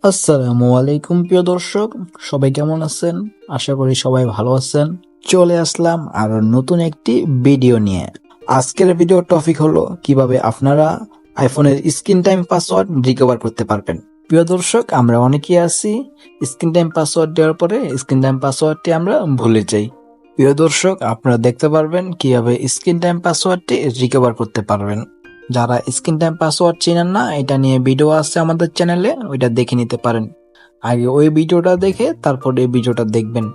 আসসালামু আলাইকুম প্রিয় দর্শক, সবাই কেমন আছেন? আশা করি সবাই ভালো আছেন। চলে আসলাম আরো নতুন একটি ভিডিও নিয়ে। আজকের ভিডিও টপিক হলো কিভাবে আপনারা আইফোনের স্ক্রিন টাইম পাসওয়ার্ড রিকভার করতে পারবেন। প্রিয় দর্শক, আমরা অনেকেই আছি স্ক্রিন টাইম পাসওয়ার্ড দেওয়ার পরে স্ক্রিন টাইম পাসওয়ার্ডটি আমরা ভুলে যাই। প্রিয় দর্শক, আপনারা দেখতে পারবেন কিভাবে স্ক্রিন টাইম পাসওয়ার্ডটি রিকভার করতে পারবেন। যারা স্ক্রিন টাইম পাসওয়ার্ড চেনেন না, এটা নিয়ে ভিডিও আছে আমাদের চ্যানেলে, ওইটা দেখে নিতে পারেন। আগে ওই ভিডিওটা দেখে তারপর এই ভিডিওটা দেখবেন,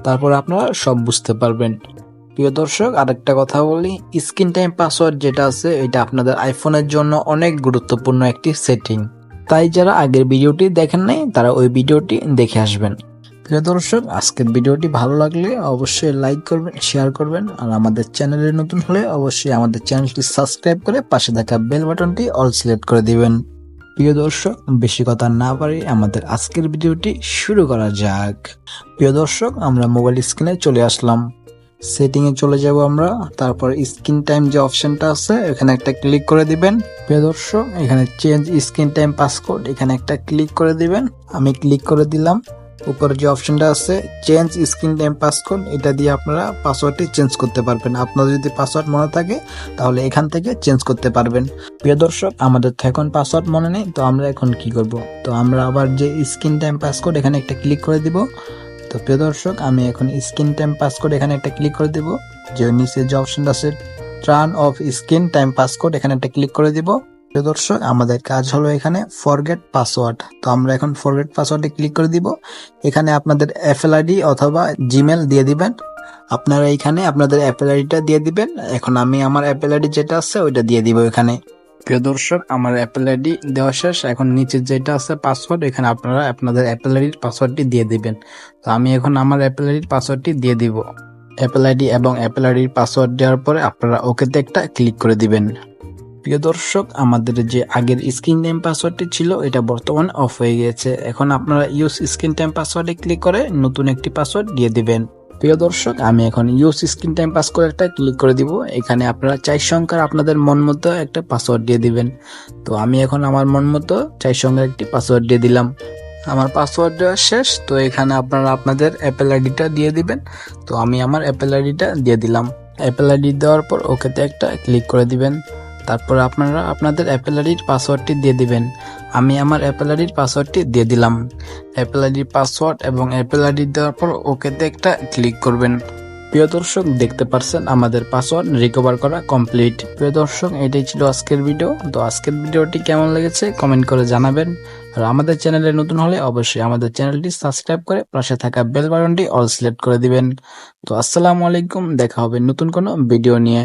তারপর আপনারা সব বুঝতে পারবেন। প্রিয় দর্শক, আরেকটা কথা বলি, স্ক্রিন টাইম পাসওয়ার্ড যেটা আছে এটা আপনাদের আইফোনের জন্য অনেক গুরুত্বপূর্ণ একটি সেটিং। তাই যারা আগের ভিডিওটি দেখেন নাই তারা ওই ভিডিওটি দেখে আসবেন। প্রিয় দর্শক, আজকের ভিডিওটি ভালো লাগলে অবশ্যই লাইক করবেন, শেয়ার করবেন, আর আমাদের চ্যানেলে নতুন হলে অবশ্যই আমাদের চ্যানেলটি সাবস্ক্রাইব করে পাশে থাকা বেল বাটনটি অল সিলেক্ট করে দিবেন। প্রিয় দর্শক, বেশি কথা না পারি আমাদের আজকের ভিডিওটি শুরু করা যাক। প্রিয় দর্শক, আমরা মোবাইল স্ক্রিনে চলে আসলাম। সেটিং এ চলে যাব আমরা, তারপর স্ক্রিন টাইম যে অপশনটা আছে এখানে একটা ক্লিক করে দিবেন। প্রিয় দর্শক, এখানে চেঞ্জ স্ক্রিন টাইম পাসকোড এখানে একটা ক্লিক করে দিবেন। আমি ক্লিক করে দিলাম। উপরে যে অপশনটা আছে চেঞ্জ স্ক্রিন টাইম পাসকোড, এটা দিয়ে আপনারা পাসওয়ার্ডটি চেঞ্জ করতে পারবেন। আপনাদের যদি পাসওয়ার্ড মনে থাকে তাহলে এখান থেকে চেঞ্জ করতে পারবেন। প্রিয় দর্শক, আমাদের তো এখন পাসওয়ার্ড মনে নেই, তো আমরা এখন কি করব? তো আমরা আবার যে স্ক্রিন টাইম পাসকোড এখানে একটা ক্লিক করে দিব। তো প্রিয় দর্শক, আমি এখন স্ক্রিন টাইম পাসকোড এখানে একটা ক্লিক করে দিব। যে নিচে যে অপশনটা আছে turn off screen time passcode এখানে একটা ক্লিক করে দিব। প্রিয় দর্শক, আমাদের কাজ হলো এখানে ফরগেট পাসওয়ার্ড। তো আমরা এখন ফরগেট পাসওয়ার্ডে ক্লিক করে দিব। এখানে আপনাদের অ্যাপেল আইডি অথবা জিমেল দিয়ে দিবেন। আপনারা এখানে আপনাদের অ্যাপেল আইডিটা দিয়ে দিবেন। এখন আমি আমার অ্যাপেল আইডি যেটা আছে ওইটা দিয়ে দিব এখানে। প্রিয় দর্শক, আমার অ্যাপেল আইডি দেওয়া শেষ। এখন নিচে যেটা আছে পাসওয়ার্ড, এখানে আপনারা আপনাদের অ্যাপেল আইডির পাসওয়ার্ডটি দিয়ে দিবেন। তো আমি এখন আমার অ্যাপেল আইডির পাসওয়ার্ডটি দিয়ে দিব। অ্যাপেল আইডি এবং অ্যাপেল আইডির পাসওয়ার্ড দেওয়ার পরে আপনারা ওকেতে একটা ক্লিক করে দিবেন। প্রিয় দর্শক, আমাদের যে আগের স্ক্রিন টাইম পাসওয়ার্ডটি ছিল এটা বর্তমানে অফ হয়ে গেছে। এখন আপনারা ইউজ স্ক্রিন টাইম পাসওয়ার্ডে ক্লিক করে নতুন একটি পাসওয়ার্ড দিয়ে দিবেন। প্রিয় দর্শক, আমি এখন ইউজ স্ক্রিন টাইম পাসকোড একটা ক্লিক করে দিব। এখানে আপনারা 4 সংখ্যার আপনাদের মন মতো একটা পাসওয়ার্ড দিয়ে দিবেন। তো আমি এখন আমার মন মতো 4 সংখ্যার একটি পাসওয়ার্ড দিয়ে দিলাম। আমার পাসওয়ার্ড দেওয়া শেষ। তো এখানে আপনারা আপনাদের অ্যাপেল আইডিটা দিয়ে দিবেন। তো আমি আমার অ্যাপেল আইডিটা দিয়ে দিলাম। অ্যাপেল আইডি দেওয়ার পর ওকেতে একটা ক্লিক করে দিবেন। তারপর আপনারা আপনাদের অ্যাপেল আইডির পাসওয়ার্ডটি দিয়ে দিবেন। আমি আমার অ্যাপেল আইডির পাসওয়ার্ডটি দিয়ে দিলাম। অ্যাপেল আইডির পাসওয়ার্ড এবং অ্যাপেল আইডি দেওয়ার পর ওকেতে একটা ক্লিক করবেন। প্রিয় দর্শক, দেখতে পারছেন আমাদের পাসওয়ার্ড রিকভার করা কমপ্লিট। প্রিয় দর্শক, এটাই ছিল আজকের ভিডিও। তো আজকের ভিডিওটি কেমন লেগেছে কমেন্ট করে জানাবেন। আর আমাদের চ্যানেলে নতুন হলে অবশ্যই আমাদের চ্যানেলটি সাবস্ক্রাইব করে পাশে থাকা বেল বাটনটি অল সিলেক্ট করে দিবেন। তো আসসালামু আলাইকুম, দেখা হবে নতুন কোনো ভিডিও নিয়ে।